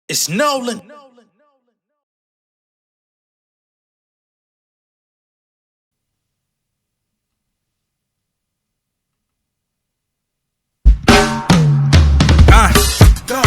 It's Nolan.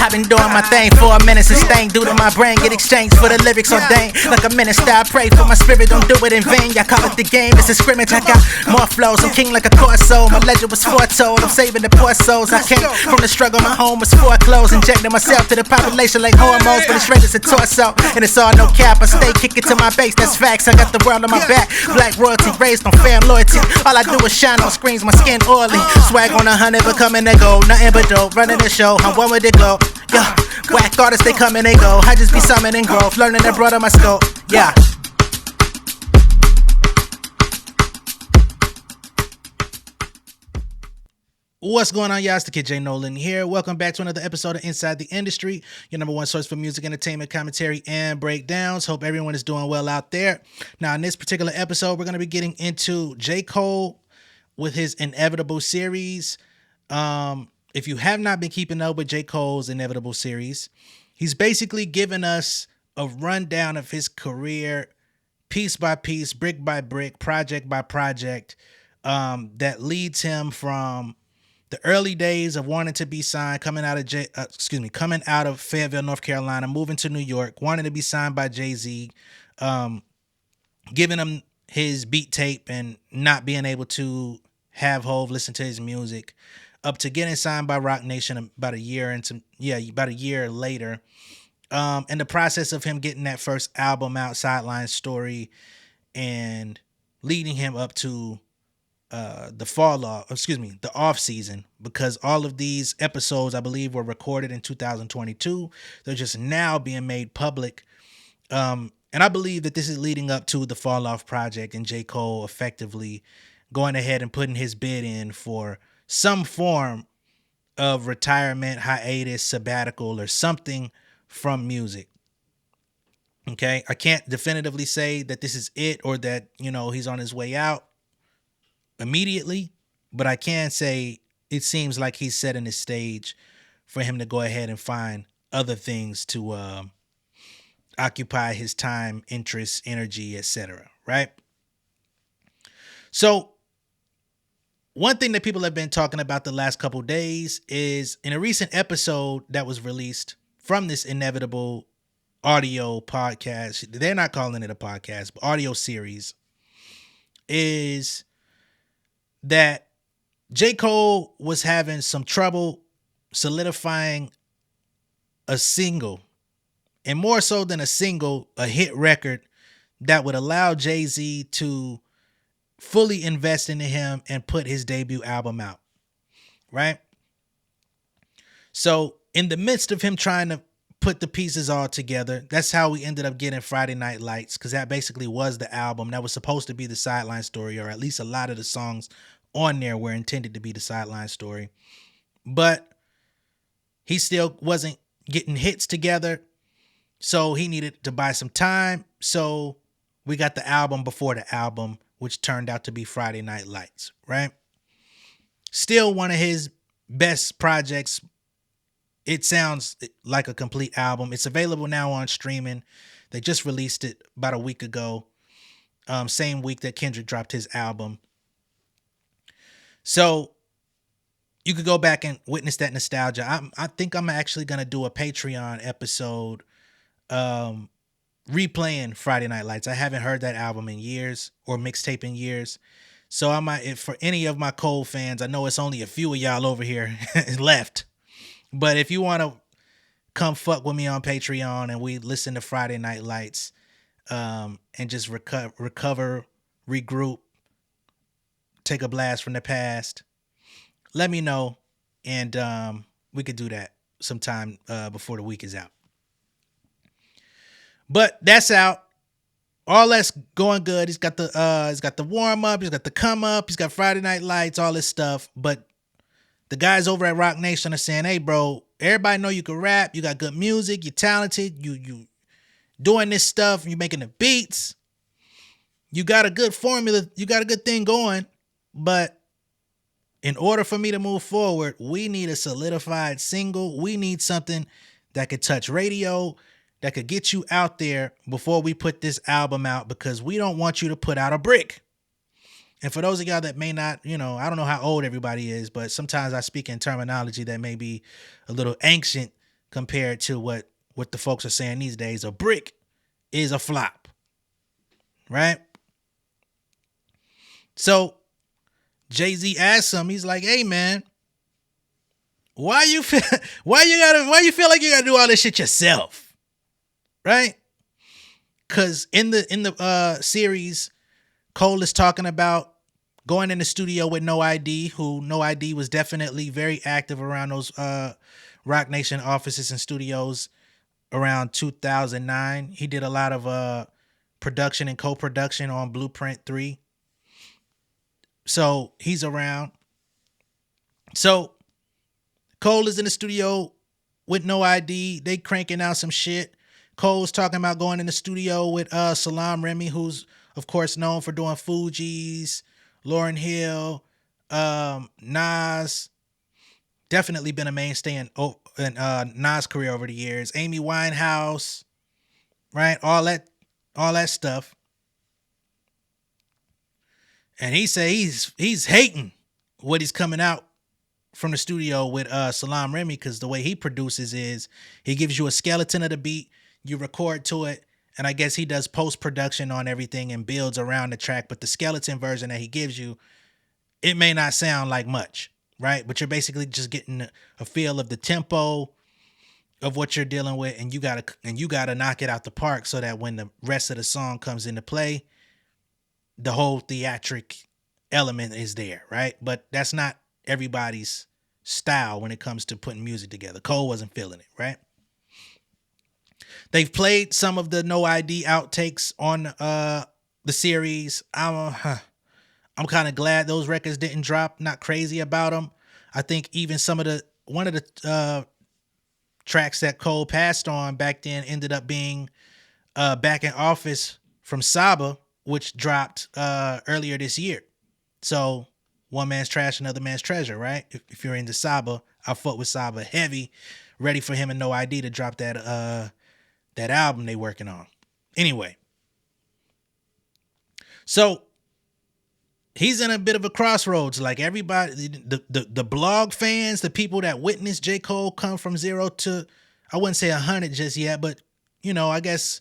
I've been doing my thing for a minute, sustained due to my brain. Get exchanged for the lyrics ordained. Like a minister, I pray for my spirit, don't do it in vain. Y'all call it the game, it's a scrimmage. I got more flows, I'm king like a corso. My legend was foretold, I'm saving the poor souls. I came from the struggle, my home was foreclosed. Injecting myself to the population like hormones, but it's straight as a torso. And it's all no cap, I stay kicking to my base, that's facts. I got the world on my back, black royalty raised on fam loyalty. All I do is shine on screens, my skin oily. Swag on 100, becoming a gold. Nothing but dope, running the show, I'm one with the glow. Yeah, whack artists, they come and they go. I just be summoning growth, learning to broaden my scope. Yeah. What's going on, y'all? It's the kid J Nolan here. Welcome back to another episode of Inside the Industry, your number one source for music, entertainment, commentary, and breakdowns. Hope everyone is doing well out there. Now, in this particular episode, we're going to be getting into J. Cole with his Inevitable series. If you have not been keeping up with J. Cole's Inevitable series, he's basically given us a rundown of his career, piece by piece, brick by brick, project by project, that leads him from the early days of wanting to be signed, coming out of Fayetteville, North Carolina, moving to New York, wanting to be signed by Jay-Z, giving him his beat tape and not being able to have Hov listen to his music, up to getting signed by Roc Nation about a year later. And the process of him getting that first album out, Sideline Story, and leading him up to the off season, because all of these episodes, I believe, were recorded in 2022. They're just now being made public. And I believe that this is leading up to the Fall Off project and J. Cole effectively going ahead and putting his bid in for some form of retirement, hiatus, sabbatical, or something from music. Okay, I can't definitively say that this is it or that, he's on his way out immediately, but I can say it seems like he's setting the stage for him to go ahead and find other things to occupy his time, interests, energy, etc. Right? So one thing that people have been talking about the last couple days is, in a recent episode that was released from this Inevitable audio podcast, they're not calling it a podcast, but audio series, is that J. Cole was having some trouble solidifying a single, and more so than a single, a hit record that would allow Jay-Z to fully invest into him and put his debut album out, right? So in the midst of him trying to put the pieces all together, that's how we ended up getting Friday Night Lights, because that basically was the album that was supposed to be the Sideline Story, or at least a lot of the songs on there were intended to be the Sideline Story. But he still wasn't getting hits together, so he needed to buy some time. So we got the album before the album, which turned out to be Friday Night Lights, right? Still one of his best projects. It sounds like a complete album. It's available now on streaming. They just released it about a week ago, same week that Kendrick dropped his album. So you could go back and witness that nostalgia. I think I'm actually going to do a Patreon episode replaying Friday Night Lights. I haven't heard that album in years, or mixtape in years. So I might, for any of my Cole fans, I know it's only a few of y'all over here left, but if you want to come fuck with me on Patreon and we listen to Friday Night Lights, and just recover, regroup, take a blast from the past, let me know, and we could do that sometime before the week is out. But that's out. All that's going good. He's got the warm up, he's got the come up, he's got Friday Night Lights, all this stuff. But the guys over at Roc Nation are saying, "Hey, bro, everybody know you can rap. You got good music. You're talented. You doing this stuff. You making the beats. You got a good formula. You got a good thing going. But in order for me to move forward, we need a solidified single. We need something that could touch radio, that could get you out there before we put this album out, because we don't want you to put out a brick. And for those of y'all that may not, I don't know how old everybody is, but sometimes I speak in terminology that may be a little ancient compared to what the folks are saying these days. A brick is a flop, right? So Jay-Z asked him, he's like, "Hey man, why you feel like you gotta do all this shit yourself?" Right? Cause in the series, Cole is talking about going in the studio with No ID, who No ID was definitely very active around those Rock Nation offices and studios around 2009. He did a lot of production and co-production on Blueprint 3. So he's around. So Cole is in the studio with No ID. They cranking out some shit. Cole's talking about going in the studio with Salam Remy, who's of course known for doing Fugees, Lauryn Hill, Nas. Definitely been a mainstay in Nas' career over the years. Amy Winehouse, right? All that stuff. And he say he's hating what he's coming out from the studio with Salam Remy, because the way he produces is he gives you a skeleton of the beat, you record to it, and I guess he does post-production on everything and builds around the track, but the skeleton version that he gives you, it may not sound like much, right? But you're basically just getting a feel of the tempo of what you're dealing with, and you gotta knock it out the park so that when the rest of the song comes into play, the whole theatric element is there, right? But that's not everybody's style when it comes to putting music together. Cole wasn't feeling it, right? They've played some of the No ID outtakes on the series. I'm kind of glad those records didn't drop. Not crazy about them. I think even one of the tracks that Cole passed on back then ended up being Back in Office from Saba, which dropped earlier this year. So one man's trash, another man's treasure, right? If you're into Saba, I fuck with Saba heavy, ready for him and No ID to drop that album they working on. Anyway, so he's in a bit of a crossroads. Like everybody, the blog fans, the people that witnessed J. Cole come from 0 to, I wouldn't say 100 just yet, but I guess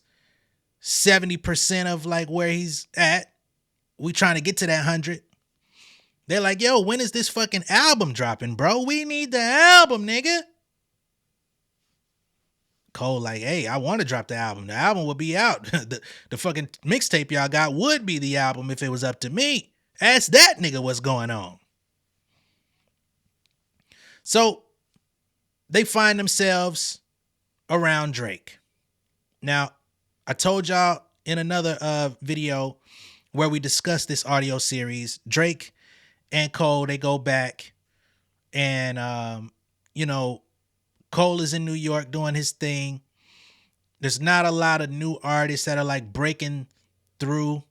70% of like where he's at. We trying to get to that 100. They're like, "Yo, when is this fucking album dropping, bro? We need the album, nigga." Cole like, "Hey, I want to drop the album. The album will be out. the fucking mixtape y'all got would be the album if it was up to me. Ask that nigga what's going on." So they find themselves around Drake. Now, I told y'all in another video where we discussed this audio series, Drake and Cole, they go back and, Cole is in New York doing his thing. There's not a lot of new artists that are like breaking through.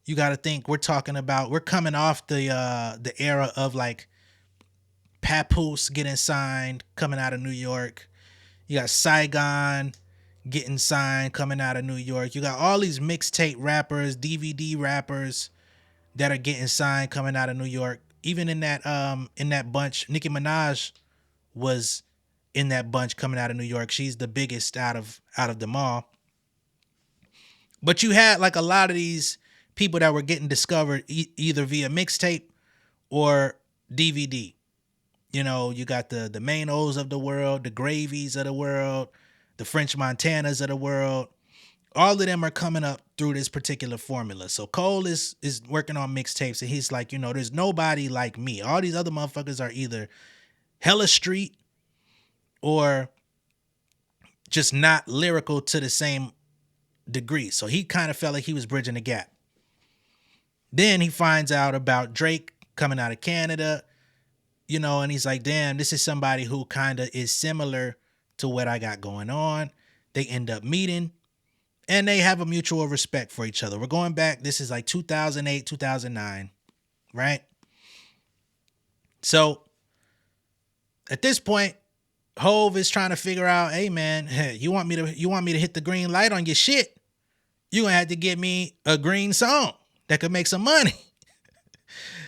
You got to think we're coming off the era of like Papoose getting signed, coming out of New York. You got Saigon getting signed, coming out of New York. You got all these mixtape rappers, DVD rappers that are getting signed, coming out of New York. Even in that bunch, Nicki Minaj was in that bunch coming out of New York. She's the biggest out of them all. But you had like a lot of these people that were getting discovered either via mixtape or DVD. You got the Main O's of the world, the Gravies of the world, the French Montanas of the world. All of them are coming up through this particular formula. So Cole is working on mixtapes, and he's like, there's nobody like me. All these other motherfuckers are either hella street or just not lyrical to the same degree. So he kind of felt like he was bridging the gap. Then he finds out about Drake coming out of Canada, and he's like, damn, this is somebody who kind of is similar to what I got going on. They end up meeting, and they have a mutual respect for each other. We're going back. This is like 2008, 2009, right? So at this point, Hove is trying to figure out, hey man, you want me to hit the green light on your shit? You gonna have to get me a green song that could make some money.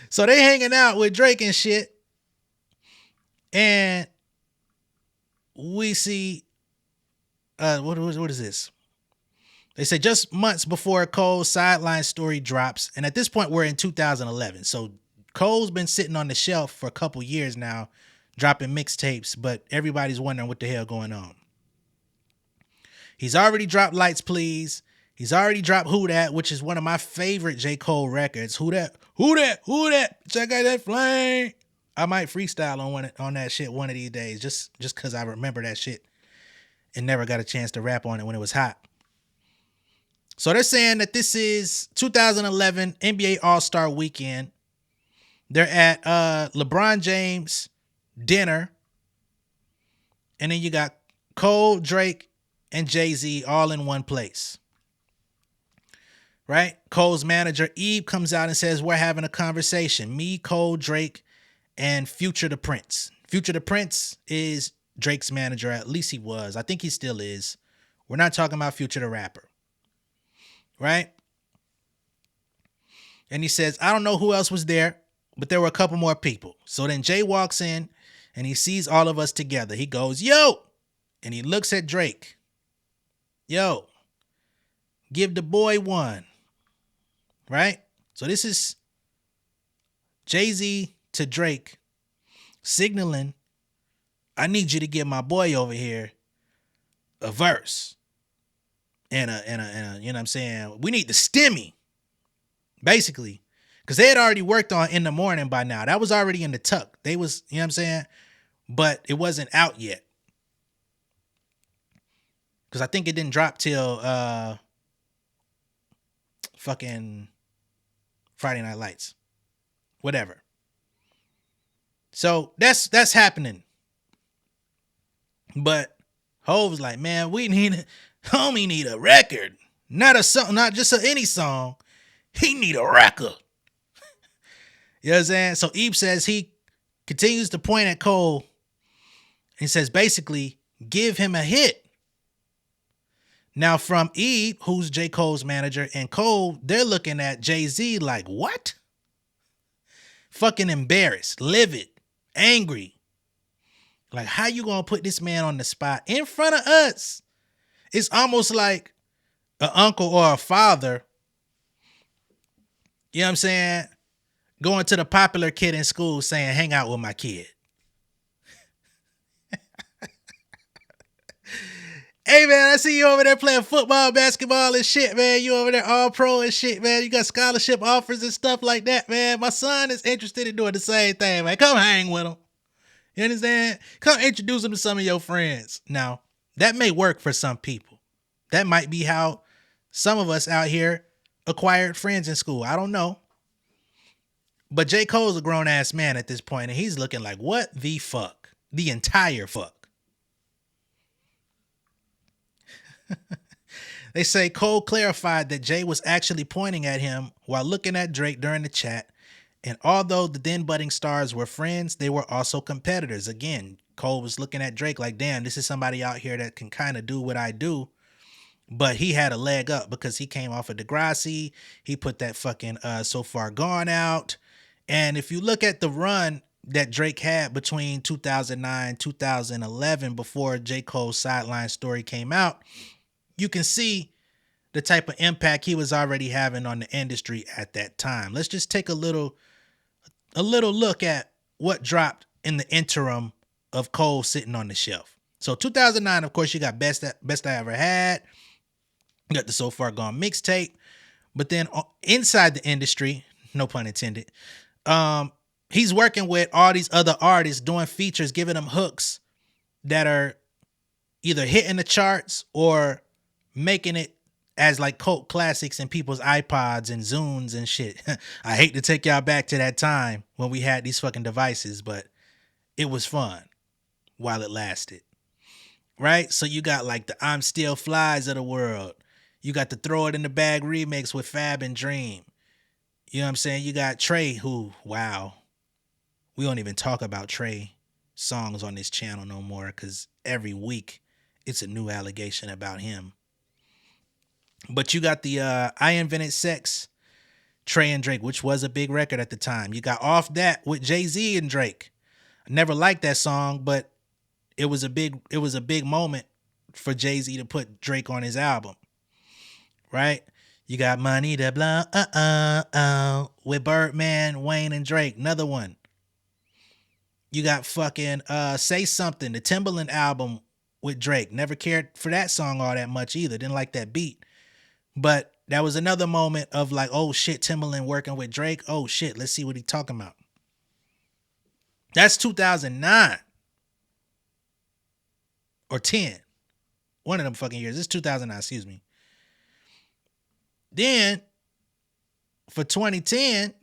So they hanging out with Drake and shit, and we see what is this? They say just months before Cole's sideline story drops, and at this point we're in 2011. So Cole's been sitting on the shelf for a couple years now, dropping mixtapes, but everybody's wondering what the hell going on. He's already dropped Lights Please. He's already dropped Who That, which is one of my favorite J. Cole records. Who that? Who that? Who that? Check out that flame. I might freestyle on that shit one of these days, just because I remember that shit and never got a chance to rap on it when it was hot. So they're saying that this is 2011 NBA All-Star Weekend. They're at LeBron James dinner. And then you got Cole, Drake, and Jay-Z all in one place. Right? Cole's manager, Eve, comes out and says, we're having a conversation. Me, Cole, Drake, and Future the Prince. Future the Prince is Drake's manager. At least he was. I think he still is. We're not talking about Future the rapper. Right? And he says, I don't know who else was there, but there were a couple more people. So then Jay walks in and he sees all of us together. He goes, yo! And he looks at Drake. Yo, give the boy one. Right? So this is Jay-Z to Drake signaling, I need you to give my boy over here a verse. And a, you know what I'm saying? We need the stimmy, basically. Because they had already worked on In the Morning by now. That was already in the tuck. They was, you know what I'm saying? But it wasn't out yet. Because I think it didn't drop till fucking Friday Night Lights. Whatever. So that's happening. But Hove's like, man, homie need a record. Not a song, not just any song. He need a record. You know what I'm saying? So Eve says he continues to point at Cole. He says, basically, give him a hit. Now, from Eve, who's J. Cole's manager, and Cole, they're looking at Jay-Z like, what? Fucking embarrassed, livid, angry. Like, how you gonna put this man on the spot in front of us? It's almost like an uncle or a father, you know what I'm saying, going to the popular kid in school saying, hang out with my kid. Hey, man, I see you over there playing football, basketball, and shit, man. You over there all pro and shit, man. You got scholarship offers and stuff like that, man. My son is interested in doing the same thing, man. Come hang with him. You understand? Come introduce him to some of your friends. Now, that may work for some people. That might be how some of us out here acquired friends in school. I don't know. But J. Cole's a grown-ass man at this point, and he's looking like, what the fuck? The entire fuck. They say Cole clarified that Jay was actually pointing at him while looking at Drake during the chat. And although the then budding stars were friends, they were also competitors. Again, Cole was looking at Drake like, damn, this is somebody out here that can kind of do what I do. But he had a leg up because he came off of Degrassi. He put that fucking So Far Gone out. And if you look at the run that Drake had between 2009, 2011, before J. Cole's Sideline Story came out, you can see the type of impact he was already having on the industry at that time. Let's just take a little look at what dropped in the interim of Cole sitting on the shelf. So 2009, of course, you got Best I Ever Had. You got the So Far Gone mixtape. But then inside the industry, no pun intended, he's working with all these other artists, doing features, giving them hooks that are either hitting the charts or making it as like cult classics in people's iPods and Zunes and shit. I hate to take y'all back to that time when we had these fucking devices, but it was fun while it lasted. Right? So you got like the I'm Still Flies of the world. You got the Throw It in the Bag remix with Fab and Dream. You know what I'm saying? You got Trey, who, wow. We don't even talk about Trey songs on this channel no more because every week it's a new allegation about him. But you got the I Invented Sex, Trey and Drake, which was a big record at the time. You got Off That with Jay-Z and Drake. I never liked that song, but it was a big moment for Jay-Z to put Drake on his album, right? You got Money to Blow with Birdman, Wayne, and Drake. Another one. You got fucking Say Something, the Timbaland album with Drake. Never cared for that song all that much either. Didn't like that beat. But that was another moment of like, oh shit, Timbaland working with Drake. Oh shit, let's see what he talking about. That's 2009 or 10. One of them fucking years. It's 2009, excuse me. Then for 2010,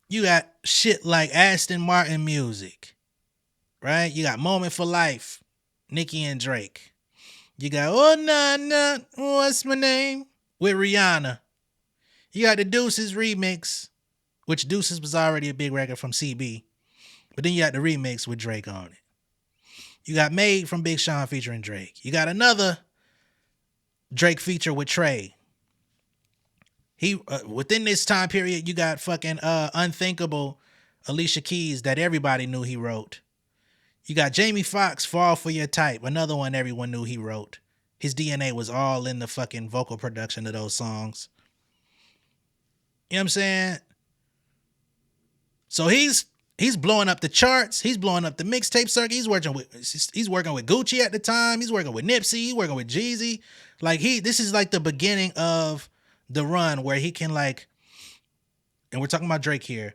you got shit like Aston Martin music, right? You got Moment for Life, Nicki and Drake. You got Oh Nah Nah, What's My Name with Rihanna. You got the Deuces remix, which Deuces was already a big record from CB. But then you got the remix with Drake on it. You got Made from Big Sean featuring Drake. You got another Drake feature with Trey. He within this time period, you got fucking Unthinkable, Alicia Keys that everybody knew he wrote. You got Jamie Foxx, Fall for Your Type, another one everyone knew he wrote. His DNA was all in the fucking vocal production of those songs. You know what I'm saying? So he's blowing up the charts. He's blowing up the mixtape circuit. He's working with Gucci at the time. He's working with Nipsey. He's working with Jeezy. Like this is like the beginning of the run where he can like, and we're talking about Drake here,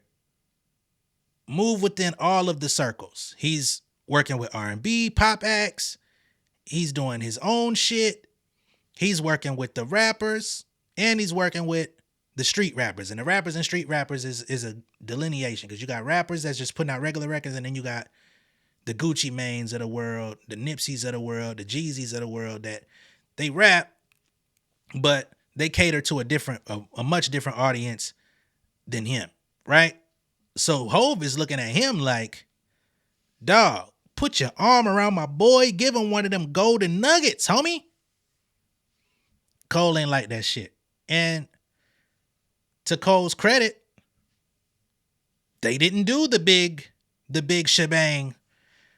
move within all of the circles. He's working with R&B, pop acts. He's doing his own shit. He's working with the rappers, and he's working with the street rappers. And the rappers and street rappers is a delineation because you got rappers that's just putting out regular records, and then you got the Gucci Manes of the world, the Nipseys of the world, the Jeezys of the world that they rap, but they cater to a much different audience than him, right? So Hove is looking at him like, dog, put your arm around my boy, give him one of them golden nuggets, homie. Cole ain't like that shit. And to Cole's credit, they didn't do the big shebang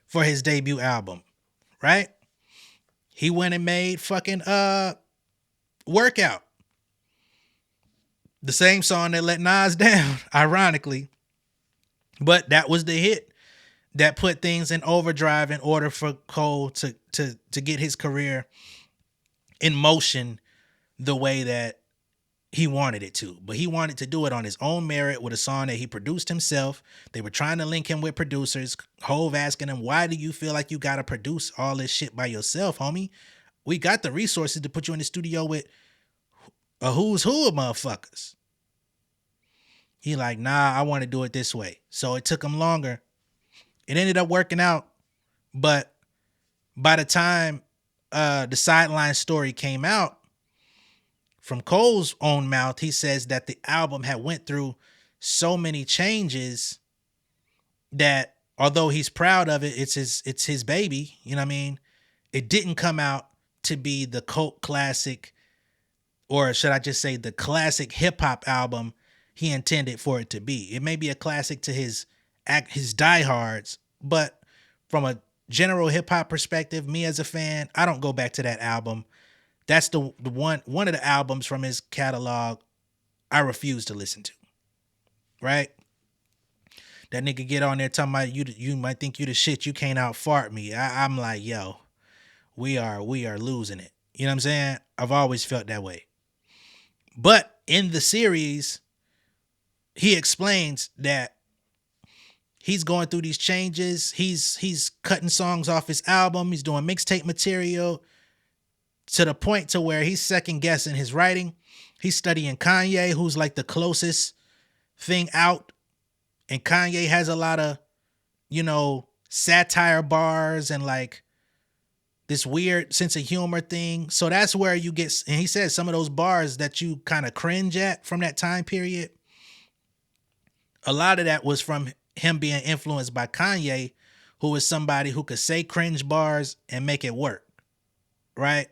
for his debut album, right? He went and made fucking Workout. The same song that let Nas down, ironically. But that was the hit that put things in overdrive in order for Cole to get his career in motion the way that he wanted it to. But he wanted to do it on his own merit with a song that he produced himself. They were trying to link him with producers. Hove asking him, why do you feel like you got to produce all this shit by yourself, homie? We got the resources to put you in the studio with a who's who of motherfuckers. He like, nah, I want to do it this way. So it took him longer. It ended up working out. But by the time the Sideline Story came out, from Cole's own mouth, he says that the album had went through so many changes that although he's proud of it, it's his baby, you know what I mean? It didn't come out to be the cult classic, or should I just say the classic hip hop album he intended for it to be. It may be a classic to his diehards, but from a general hip hop perspective, me as a fan, I don't go back to that album. That's the one of the albums from his catalog I refuse to listen to. Right? That nigga get on there talking about you might think you the shit, you can't out fart me. I'm like, yo, we are losing it. You know what I'm saying? I've always felt that way. But in the series, he explains that he's going through these changes. He's cutting songs off his album. He's doing mixtape material to the point to where he's second guessing his writing. He's studying Kanye, who's like the closest thing out. And Kanye has a lot of, satire bars and like this weird sense of humor thing. So that's where you get, and he says some of those bars that you kind of cringe at from that time period, a lot of that was from him being influenced by Kanye who is somebody who could say cringe bars and make it work, right?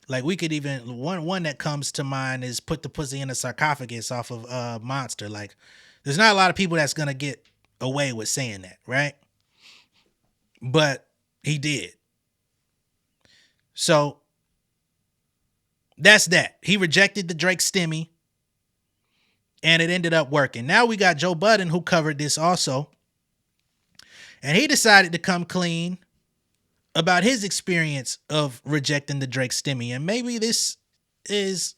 Like we could even one that comes to mind is "Put the Pussy in a Sarcophagus" off of Monster. Like, there's not a lot of people that's gonna get away with saying that, right? But he did. So that's that. He rejected the Drake stimmy, and it ended up working. Now we got Joe Budden, who covered this also, and he decided to come clean about his experience of rejecting the Drake stimmy. And maybe this is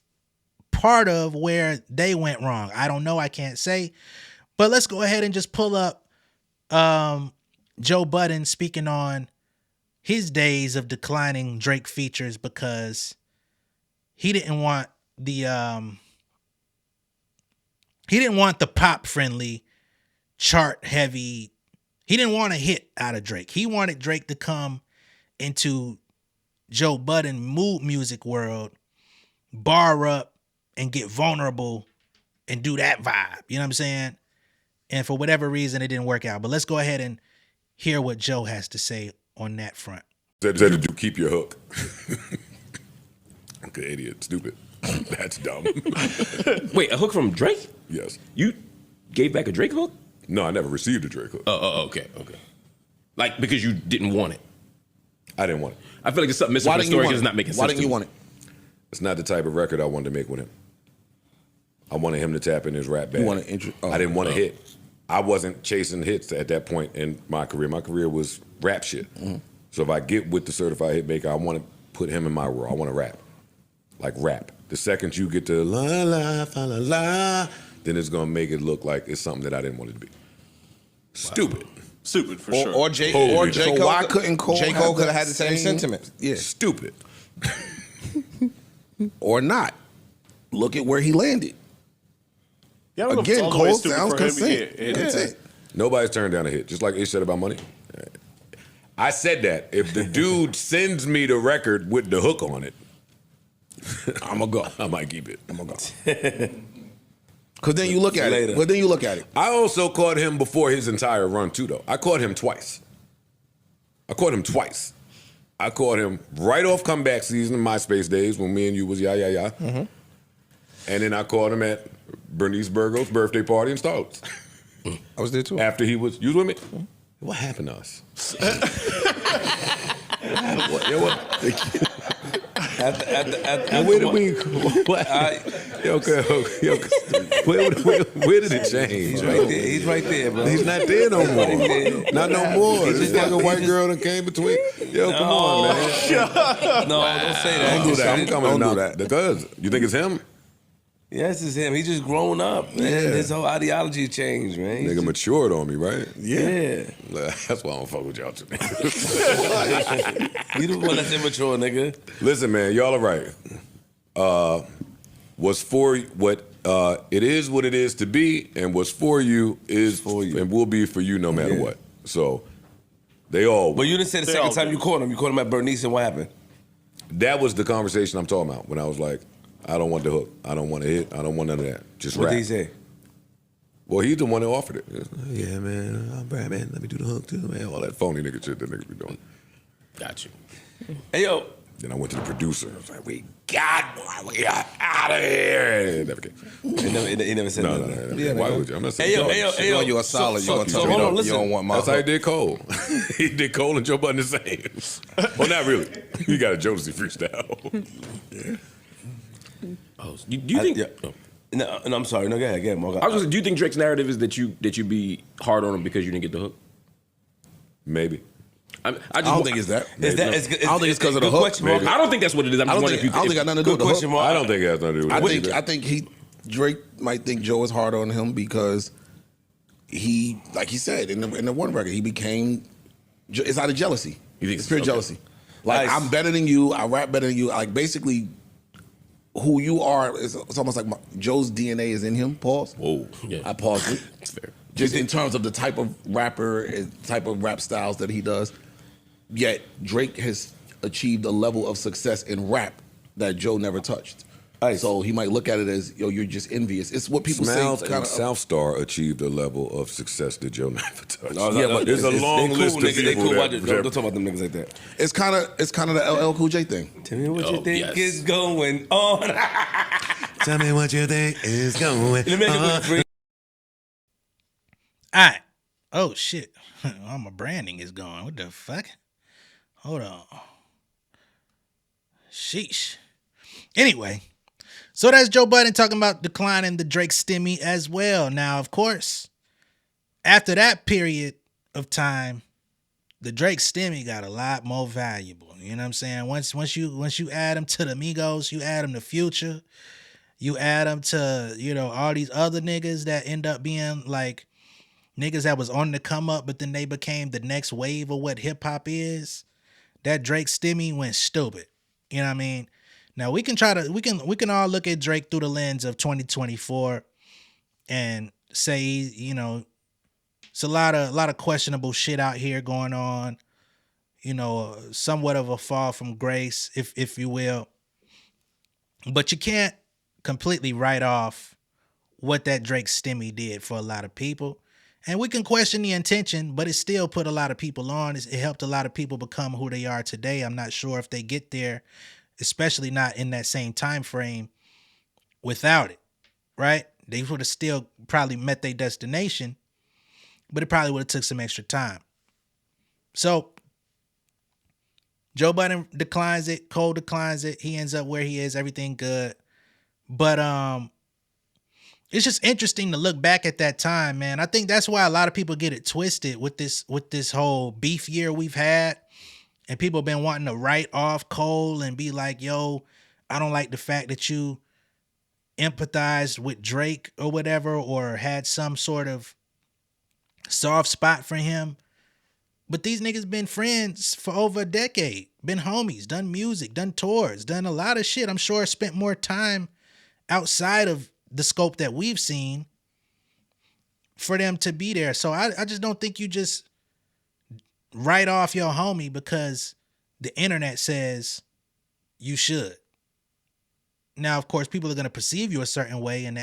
part of where they went wrong. I don't know. I can't say. But let's go ahead and just pull up Joe Budden speaking on his days of declining Drake features because he didn't want the pop friendly, chart heavy. He didn't want a hit out of Drake. He wanted Drake to come into Joe Budden mood music world, bar up and get vulnerable and do that vibe. You know what I'm saying? And for whatever reason, it didn't work out. But let's go ahead and hear what Joe has to say on that front. Said to do keep your hook. Okay, idiot, stupid. That's dumb. Wait, a hook from Drake? Yes. You gave back a Drake hook? No, I never received a Drake hook. Okay. Like, because you didn't want it. I didn't want it. I feel like there's something missing from the story because it's not making sense. Why didn't you want it? It's not the type of record I wanted to make with him. I wanted him to tap in his rap bag. I didn't want a hit. I wasn't chasing hits at that point in my career. My career was rap shit. Mm-hmm. So if I get with the certified hit maker, I want to put him in my role. I want to rap. Like rap. The second you get to la la fa la la, then it's gonna make it look like it's something that I didn't want it to be. Stupid. Stupid for sure. Or J Cole. So why couldn't Cole? J Cole could have had the same sentiment. Yeah. Stupid. Or not. Look at where he landed. Yeah, I don't know if it's Again, all the way Cole stupid sounds for him. consistent. That's it. Nobody's turned down a hit, just like Ish said about money. I said that. If the dude sends me the record with the hook on it, I'm going to go. I might keep it. I'm going to go. Because then you look at it. But then you look at it. I also caught him before his entire run, too, though. I caught him twice. I caught him right off comeback season, MySpace days, when me and you was yeah. Mm-hmm. And then I caught him at Bernice Burgo's birthday party in Starlets. I was there, too. After you was with me? Mm-hmm. What happened to us? Where did we? Where did it change? He's right there, bro. He's not there no more. Not no more. This fucking white girl that came between. Come on, man. No, don't say that. Don't do that. I'm coming to do that. Because you think it's him? Yes, it's him. He just grown up, man. Yeah. His whole ideology changed, man. Nigga matured on me, right? Yeah. That's why I don't fuck with y'all today. You the one that's immature, nigga. Listen, man, y'all are right. What's for what it is what it is to be, and what's for you is for you, and will be for you no matter what. So they all. But you didn't say the second time you caught him. You caught him at Bernice, and what happened? That was the conversation I'm talking about when I was like, I don't want the hook. I don't want a hit. I don't want none of that. Just rap. What did he say? Well, he's the one that offered it. Yeah, man. I'm bad, man. Let me do the hook too, man. All that phony nigga shit that niggas be doing. Got you. Hey, yo. Then I went to the producer. I was like, we got one. We got out of here. It never came. He never said no. Yeah, why would you? I'm not saying hey, yo. You're a solid. So, You're going to hold tell on, me listen. you don't want my That's how he did Cole. He did Cole and Joe Budden the same. Well, not really. He got a Jodeci freestyle. Yeah. Oh, do you think? Yeah. No, I'm sorry. No, go ahead. I was gonna say, do you think Drake's narrative is that you be hard on him because you didn't get the hook? Maybe. I don't think it's that. I don't think it's because of the hook. I don't think that's what it is. I'm just wondering if you. I don't think it got nothing to do with the hook. I don't think it has nothing to do with it. I think Drake might think Joe is hard on him because he, like he said in the one record, he became. It's out of jealousy. It's pure jealousy. Like, I'm better than you. I rap better than you. Like, basically, who you are, it's almost like Joe's DNA is in him. Pause. Whoa. Yeah. I paused it. It's fair. Just in terms of the type of rapper, type of rap styles that he does. Yet Drake has achieved a level of success in rap that Joe never touched. So he might look at it as, yo, you're just envious. It's what people Smiles say. and South Star achieved a level of success that Joe never touched. But there's a long list of people Don't talk about them niggas like that. It's kind of the LL Cool J thing. Tell me what you think is going on. Tell me what you think is going on. All right. Oh, shit. All my branding is gone. What the fuck? Hold on. Sheesh. Anyway, so that's Joe Budden talking about declining the Drake stimmy as well. Now, of course, after that period of time, the Drake stimmy got a lot more valuable. You know what I'm saying? Once you add them to the Migos, you add them to Future, you add them to, you know, all these other niggas that end up being like niggas that was on the come up, but then they became the next wave of what hip hop is. That Drake stimmy went stupid. You know what I mean? Now we can all look at Drake through the lens of 2024 and say, you know, it's a lot of questionable shit out here going on. You know, somewhat of a fall from grace, if you will. But you can't completely write off what that Drake stimmy did for a lot of people. And we can question the intention, but it still put a lot of people on. It helped a lot of people become who they are today. I'm not sure if they get there, especially not in that same time frame, without it, right? They would have still probably met their destination, but it probably would have took some extra time. So Joe Budden declines it, Cole declines it, he ends up where he is, everything good. But it's just interesting to look back at that time, man. I think that's why a lot of people get it twisted with this whole beef year we've had. And people have been wanting to write off Cole and be like, yo, I don't like the fact that you empathized with Drake or whatever, or had some sort of soft spot for him. But these niggas been friends for over a decade, been homies, done music, done tours, done a lot of shit. I'm sure spent more time outside of the scope that we've seen for them to be there. So I just don't think you just write off your homie because the internet says you should. Now, of course, people are going to perceive you a certain way, and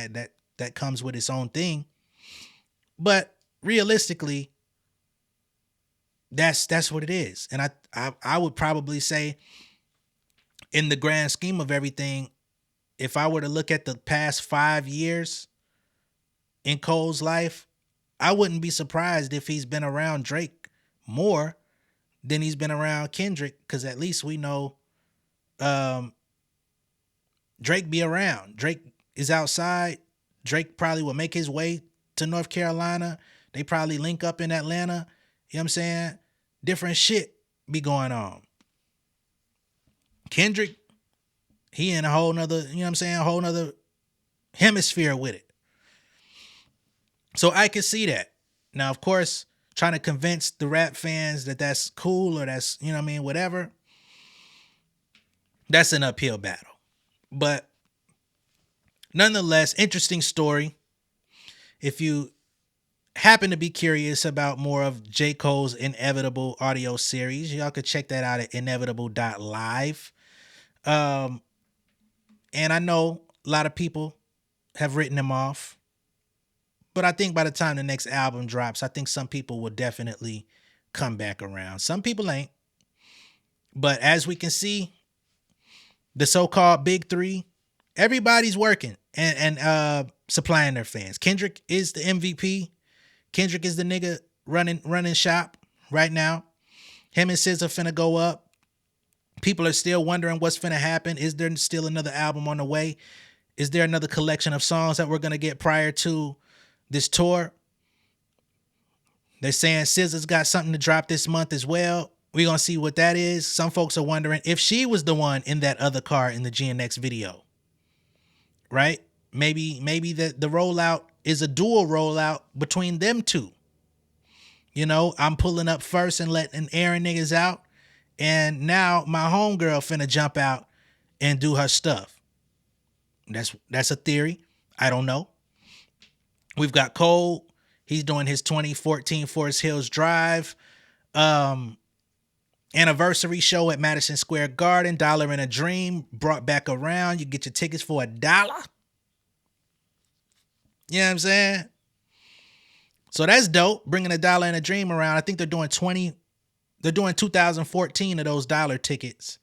that comes with its own thing. But realistically, that's what it is. And I would probably say, in the grand scheme of everything, if I were to look at the past 5 years in Cole's life, I wouldn't be surprised if he's been around Drake more than he's been around Kendrick, because at least we know Drake be around. Drake is outside. Drake probably will make his way to North Carolina. They probably link up in Atlanta. You know what I'm saying? Different shit be going on. Kendrick, he in a whole nother, you know what I'm saying, a whole nother hemisphere with it. So I can see that. Now, of course, trying to convince the rap fans that that's cool or that's, you know what I mean, whatever, that's an uphill battle. But nonetheless, interesting story. If you happen to be curious about more of J. Cole's Inevitable audio series, y'all could check that out at inevitable.live. And I know a lot of people have written him off, but I think by the time the next album drops, I think some people will definitely come back around. Some people ain't. But as we can see, the so-called big three, everybody's working and supplying their fans. Kendrick is the MVP. Kendrick is the nigga running shop right now. Him and SZA finna go up. People are still wondering what's finna happen. Is there still another album on the way? Is there another collection of songs that we're gonna get prior to this tour? They're saying SZA's got something to drop this month as well. We're gonna see what that is. Some folks are wondering if she was the one in that other car in the GNX video. Right? Maybe the rollout is a dual rollout between them two. You know, I'm pulling up first and letting Aaron niggas out. And now my homegirl finna jump out and do her stuff. That's a theory. I don't know. We've got Cole. He's doing his 2014 Forest Hills Drive. anniversary show at Madison Square Garden, $1 in a Dream, brought back around. You get your tickets for $1. You know what I'm saying? So that's dope, bringing $1 in a Dream around. I think they're doing 2014 of those dollar tickets.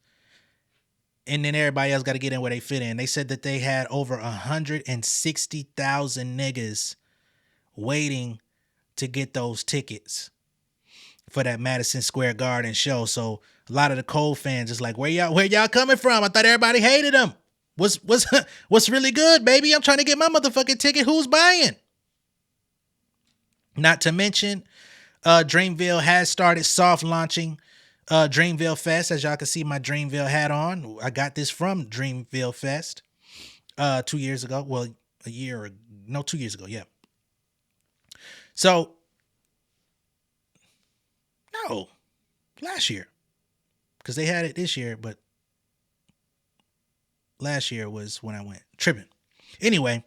And then everybody else got to get in where they fit in. They said that they had over 160,000 niggas waiting to get those tickets for that Madison Square Garden show. So a lot of the Cole fans is like, where y'all coming from? I thought everybody hated them. What's really good, baby? I'm trying to get my motherfucking ticket. Who's buying? Not to mention, Dreamville has started soft launching Dreamville Fest. As y'all can see my Dreamville hat on. I got this from Dreamville Fest 2 years ago. Well, 2 years ago, yeah. So, no, last year. Because they had it this year, but last year was when I went. Tripping. Anyway,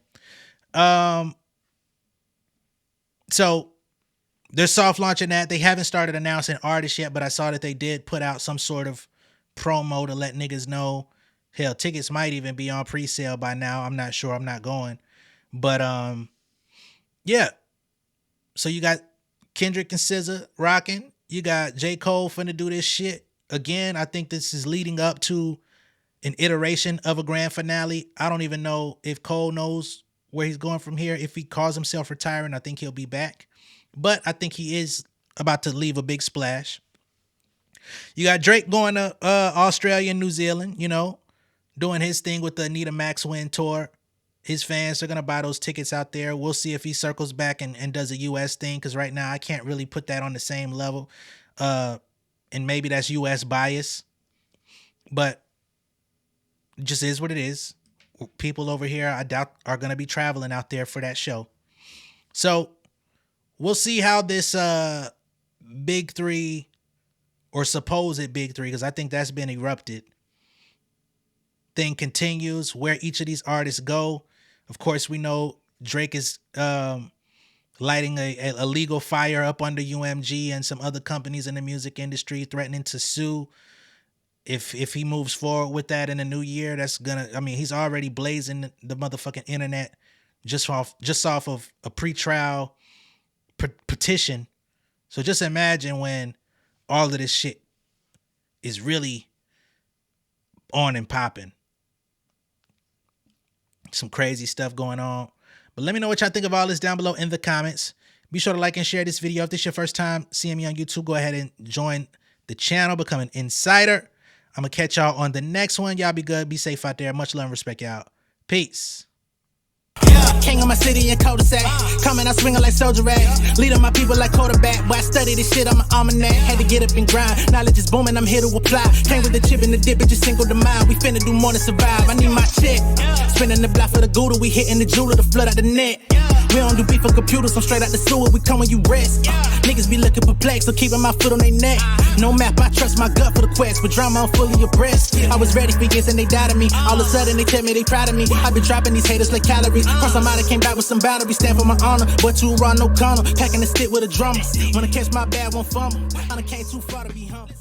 so they're soft launching that. They haven't started announcing artists yet, but I saw that they did put out some sort of promo to let niggas know. Hell, tickets might even be on pre-sale by now. I'm not sure. I'm not going. But yeah. So you got Kendrick and SZA rocking. You got J. Cole finna do this shit. Again, I think this is leading up to an iteration of a grand finale. I don't even know if Cole knows where he's going from here. If he calls himself retiring, I think he'll be back. But I think he is about to leave a big splash. You got Drake going to Australia and New Zealand, doing his thing with the Anita Max Win tour. His fans are going to buy those tickets out there. We'll see if he circles back and does a U.S. thing, because right now I can't really put that on the same level. And maybe that's U.S. bias. But it just is what it is. People over here, I doubt, are going to be traveling out there for that show. So we'll see how this big three, or supposed big three, because I think that's been erupted, thing continues, where each of these artists go. Of course, we know Drake is lighting a legal fire up under UMG and some other companies in the music industry, threatening to sue if he moves forward with that in the new year. That's gonna, he's already blazing the motherfucking internet just off of a pretrial petition. So just imagine when all of this shit is really on and popping. Some crazy stuff going on. But let me know what y'all think of all this down below in the comments. Be sure to like and share this video. If this is your first time seeing me on YouTube, go ahead and join the channel, become an insider. I'm going to catch y'all on the next one. Y'all be good. Be safe out there. Much love and respect, y'all. Peace. King of my city and cul-de-sac. Coming out swinging like soldier rags. Leading my people like quarterback. Boy, I study this shit, I'm an almanac. Had to get up and grind. Knowledge is booming, I'm here to apply. Came with the chip and the dip, it just single the mind. We finna do more than survive. I need my check. Spinning the block for the Gouda. We hitting the jeweler to flood out the net. We don't do beef for computers, I'm straight out the sewer. We come when you rest. Niggas be looking perplexed, so keeping my foot on their neck. No map, I trust my gut for the quest. With drama, I'm fully abreast. I was ready for years and they doubted me. All of a sudden they tell me they proud of me. I been dropping these haters like calories. Cross them out, I came back with some battery. Stand for my honor, but too raw, no corner. Packing the stick with a drummer. Wanna catch my bad, one fumble. I done came too far to be humble.